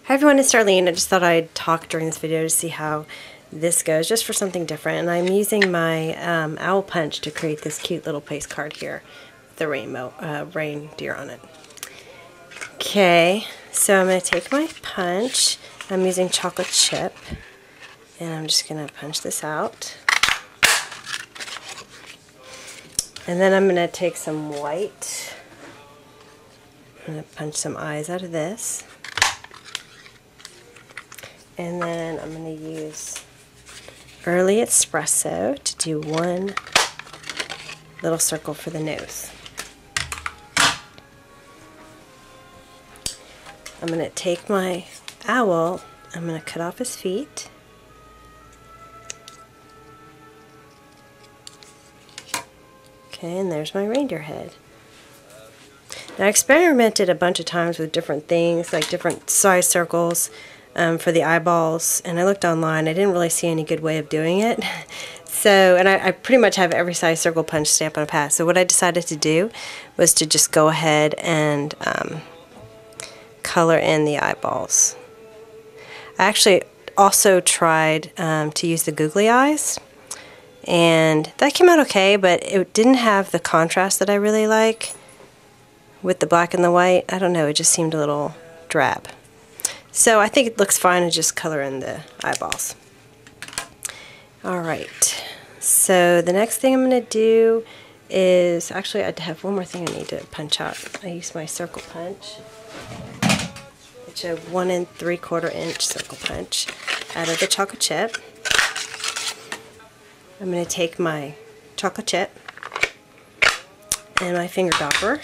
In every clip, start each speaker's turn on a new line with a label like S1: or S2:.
S1: Hi everyone, it's Darlene. I just thought I'd talk during this video to see how this goes, just for something different. And I'm using my owl punch to create this cute little place card here with the reindeer on it. Okay, so I'm going to take my punch. I'm using chocolate chip, and I'm just going to punch this out. And then I'm going to take some white. I'm going to punch some eyes out of this. And then I'm going to use Early Espresso to do one little circle for the nose. I'm going to take my owl, I'm going to cut off his feet. Okay, and there's my reindeer head. Now I experimented a bunch of times with different things, like different size circles for the eyeballs, and I looked online. I didn't really see any good way of doing it. So, and I pretty much have every size circle punch stamp on a pad. So what I decided to do was to just go ahead and color in the eyeballs. I actually also tried to use the googly eyes, and that came out okay, but it didn't have the contrast that I really like with the black and the white. I don't know, it just seemed a little drab. So I think it looks fine to just color in the eyeballs. Alright, so the next thing I'm going to do is, actually I have one more thing I need to punch out. I use my circle punch. It's a 1 3/4 inch circle punch out of the chocolate chip. I'm going to take my chocolate chip and my finger dopper,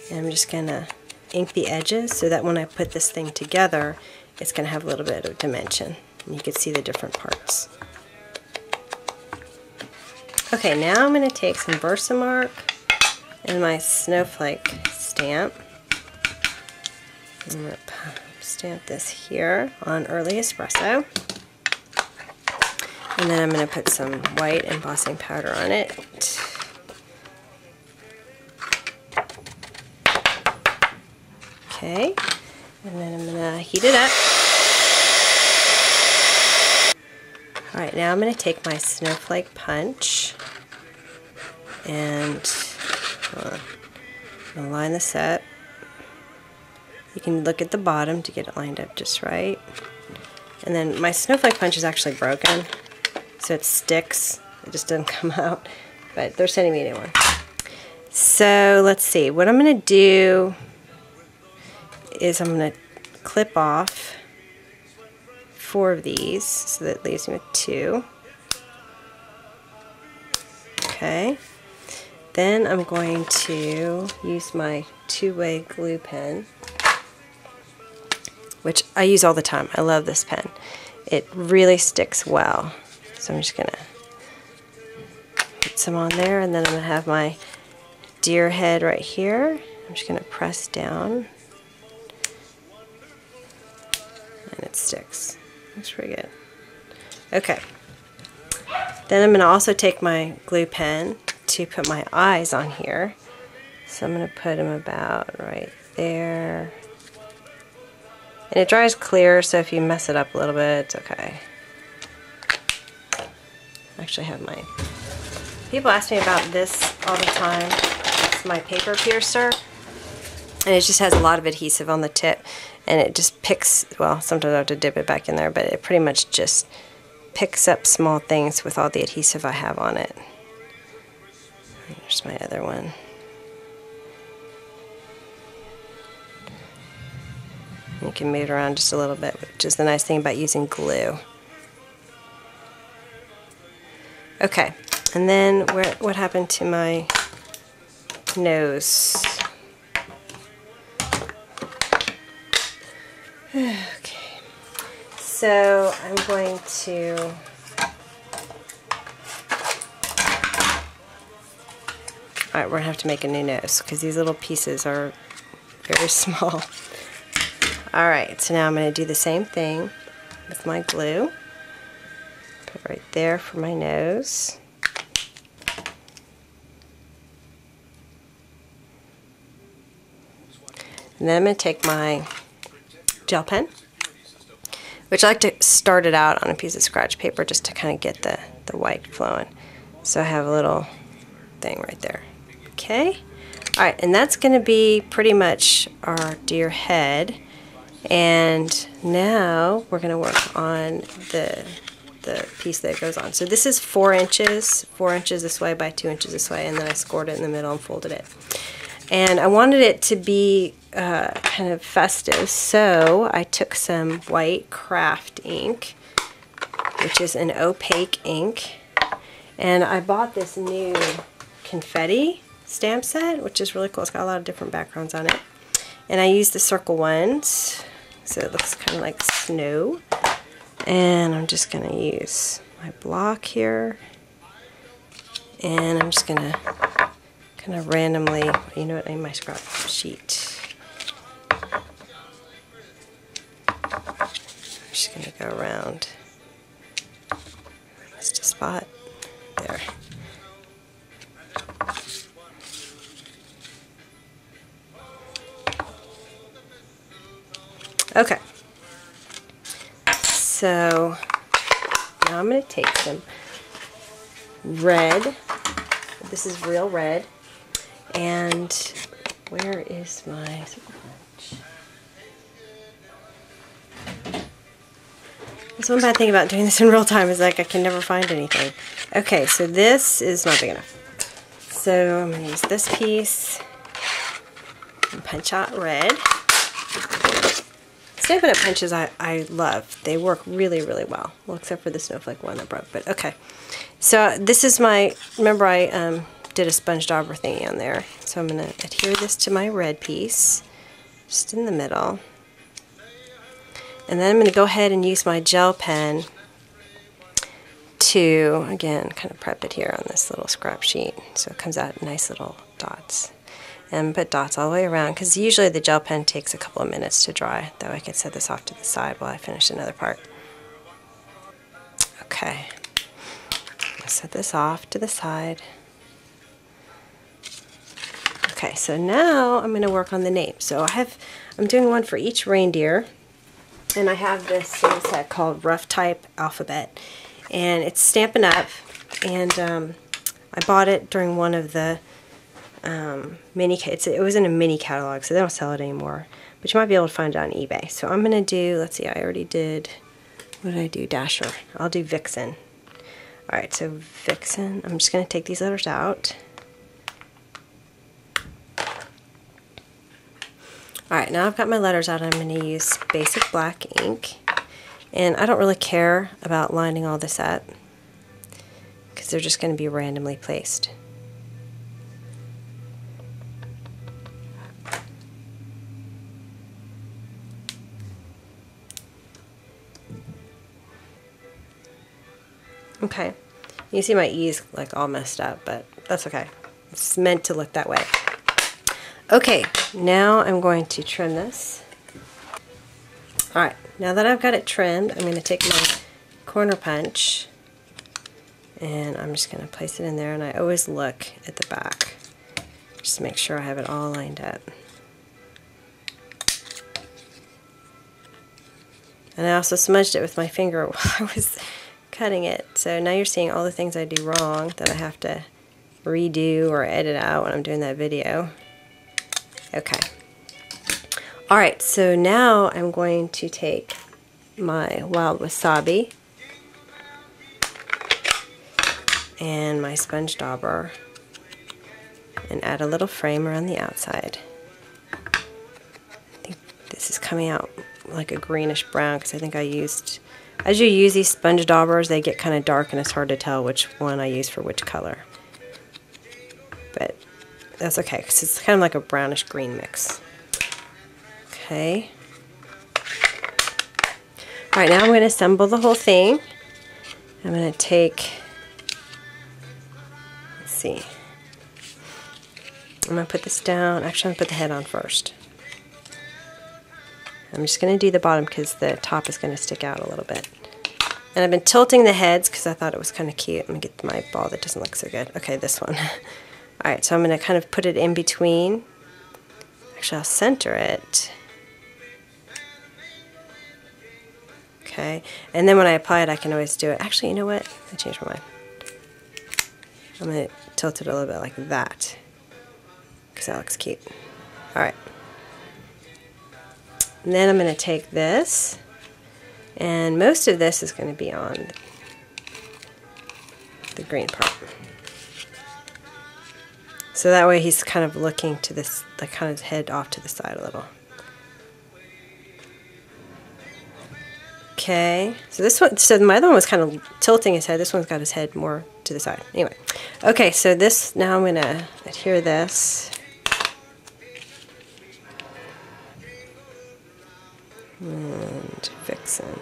S1: and I'm just going to ink the edges so that when I put this thing together, it's going to have a little bit of dimension, and you can see the different parts. Okay, now I'm going to take some Versamark and my snowflake stamp. I'm going to stamp this here on Early Espresso, and then I'm going to put some white embossing powder on it. Okay, and then I'm going to heat it up. Alright, now I'm going to take my snowflake punch and I'm going to line this up. You can look at the bottom to get it lined up just right. And then my snowflake punch is actually broken, so it sticks. It just doesn't come out, but they're sending me a new one. So let's see, what I'm going to do is I'm going to clip off 4 of these, so that leaves me with 2. Okay, then I'm going to use my two-way glue pen, which I use all the time. I love this pen. It really sticks well. So I'm just going to put some on there, and then I'm going to have my deer head right here. I'm just going to press down, and it sticks. Looks pretty good. Okay. Then I'm going to also take my glue pen to put my eyes on here. So I'm going to put them about right there. And it dries clear, so if you mess it up a little bit, it's okay. I actually have my... People ask me about this all the time. It's my paper piercer. And it just has a lot of adhesive on the tip. And it just picks, well, sometimes I have to dip it back in there, but it pretty much just picks up small things with all the adhesive I have on it. There's my other one. You can move it around just a little bit, which is the nice thing about using glue. Okay, and then what happened to my nose? Okay, so I'm going to we're going to have to make a new nose because these little pieces are very small. Alright, so now I'm going to do the same thing with my glue. Put it right there for my nose. And then I'm going to take my gel pen, which I like to start it out on a piece of scratch paper just to kind of get the white flowing. So I have a little thing right there. Okay. Alright, and that's going to be pretty much our deer head. And now we're going to work on the piece that it goes on. So this is 4 inches this way by 2 inches this way, and then I scored it in the middle and folded it. And I wanted it to be kind of festive, so I took some white craft ink, which is an opaque ink, and I bought this new confetti stamp set, which is really cool. It's got a lot of different backgrounds on it. And I used the circle ones, so it looks kind of like snow. And I'm just going to use my block here, and I'm just going to kind of randomly, you know what, I need my scrap sheet. I'm just going to go around just a spot there. Okay. So now I'm going to take some red. This is real red. And where is my circle punch? That's one bad thing about doing this in real time is like I can never find anything. Okay, so this is not big enough. So I'm going to use this piece and punch out red. Stampin' Up! Punches I love. They work really, really well. Well, except for the snowflake one that broke, but okay. So this is my, remember I did a sponge dauber thingy on there. So I'm going to adhere this to my red piece, just in the middle. And then I'm going to go ahead and use my gel pen to, again, kind of prep it here on this little scrap sheet. So it comes out nice little dots. And put dots all the way around, because usually the gel pen takes a couple of minutes to dry. That way I can set this off to the side while I finish another part. Okay, I'll set this off to the side. Okay, so now I'm going to work on the name. So I'm doing one for each reindeer, and I have this set called Rough Type Alphabet, and it's Stampin' Up! And I bought it during one of the it was in a mini catalog, so they don't sell it anymore, but you might be able to find it on eBay. So I'm gonna do, let's see, I already did, what did I do? Dasher. I'll do Vixen. Alright, so Vixen, I'm just gonna take these letters out. Alright, now I've got my letters out. I'm gonna use basic black ink, and I don't really care about lining all this up because they're just gonna be randomly placed. Okay, you see my E's like all messed up, but that's okay. It's meant to look that way. Okay, now I'm going to trim this. Alright, now that I've got it trimmed, I'm going to take my corner punch and I'm just going to place it in there, and I always look at the back just to make sure I have it all lined up. And I also smudged it with my finger while I was cutting it. So now you're seeing all the things I do wrong that I have to redo or edit out when I'm doing that video. Okay. Alright, so now I'm going to take my wild wasabi and my sponge dauber and add a little frame around the outside. I think this is coming out like a greenish brown because I think I used, as you use these sponge daubers, they get kind of dark and it's hard to tell which one I use for which color. But that's okay because it's kind of like a brownish green mix. Okay. Alright, now I'm going to assemble the whole thing. I'm going to take, let's see, I'm going to put this down. Actually, I'm going to put the head on first. I'm just going to do the bottom because the top is going to stick out a little bit. And I've been tilting the heads because I thought it was kind of cute. Let me get my ball that doesn't look so good. Okay, this one. Alright, so I'm going to kind of put it in between. Actually, I'll center it. Okay, and then when I apply it, I can always do it. Actually, you know what? I changed my mind. I'm going to tilt it a little bit like that, because that looks cute. Alright. And then I'm going to take this, and most of this is going to be on the green part. So that way he's kind of looking to this, like kind of his head off to the side a little. Okay, so this one, so my other one was kind of tilting his head. This one's got his head more to the side. Anyway, okay, so this, now I'm going to adhere this. And Vixen.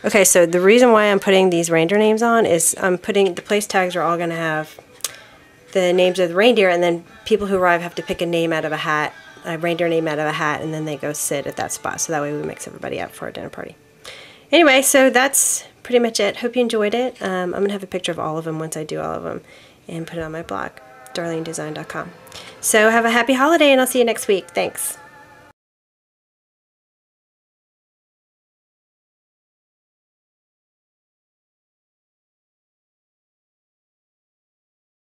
S1: Okay, so the reason why I'm putting these reindeer names on is I'm putting, the place tags are all going to have the names of the reindeer, and then people who arrive have to pick a name out of a hat, a reindeer name out of a hat, and then they go sit at that spot. So that way we mix everybody up for a dinner party. Anyway, so that's pretty much it. Hope you enjoyed it. I'm going to have a picture of all of them once I do all of them and put it on my blog, darlenedesign.com. So have a happy holiday, and I'll see you next week. Thanks.